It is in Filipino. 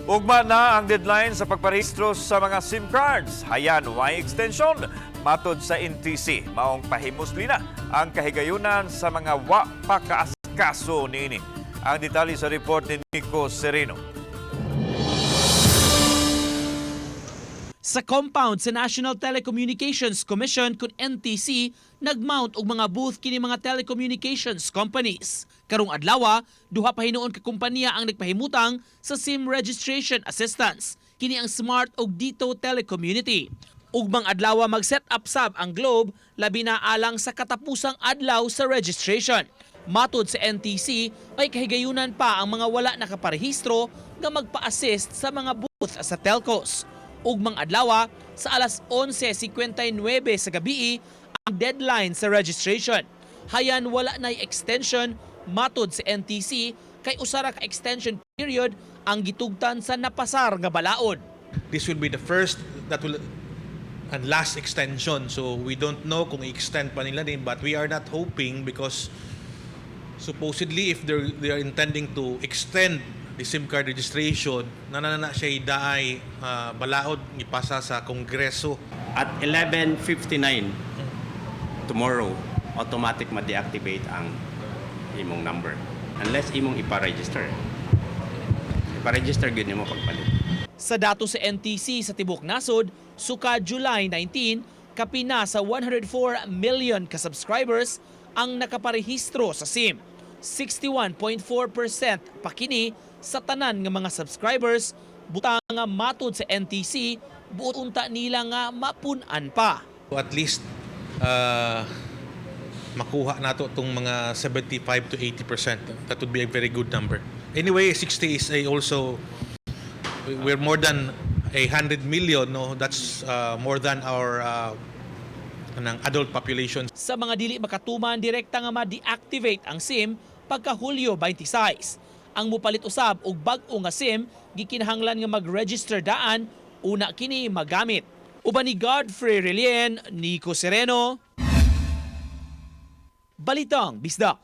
Ugma na ang deadline sa pagparehistro sa mga SIM cards. Hayan, way extension. Matod sa NTC, maong pahimusli na ang kahigayunan sa mga wa pa kaasikaso niini. Ang detalye sa report ni Nico Sereno. Sa compound sa National Telecommunications Commission kun NTC, nagmount og mga booth kini mga telecommunications companies. Karong adlaw, duha pa hinuon ka kompanya ang nagpahimutang sa SIM registration assistance. Kini ang Smart og Dito Telecommunity. Ugmang adlaw mag-set up sab ang Globe labi na alang sa katapusang adlaw sa registration. Matod sa NTC, may kahigayunan pa ang mga wala nakaparehistro nga magpa-assist sa mga booth sa telcos. Ugmang adlaw sa alas 11:59 sa gabi ang deadline sa registration. Hayan wala na'y extension matod sa NTC kay usara ka extension period ang gitugtan sa napasar nga balaod. This will be the first that will and last extension, so we don't know kung i-extend pa nila din, but we are not hoping because supposedly if they are intending to extend the SIM card registration, nanana siya idaay balaod ipasa sa Kongreso. At 11:59 tomorrow, automatic ma-deactivate ang imong number unless imong ipa-register. Ipa-register gyud nimo pagpalit. Sa dato sa NTC sa Tibok Nasod, suka July 19, kapina sa 104 million ka-subscribers ang nakaparehistro sa SIM. 61.4% pa kini sa tanan nga mga subscribers, butang nga matod sa NTC, buot unta nila nga mapun-an pa. So at least makuha nato itong mga 75 to 80%. That would be a very good number. Anyway, 60 is also, we're more than 100 million. No? That's more than our ng adult population. Sa mga dili makatuman, direkta nga ma-deactivate ang SIM pagka Hulyo 26. Ang mupalit usab og bag-o nga SIM gikinahanglan nga mag-register daan una kini magamit. Uban ni Godfrey Relien, Nico Sereno, Balitang Bisdak.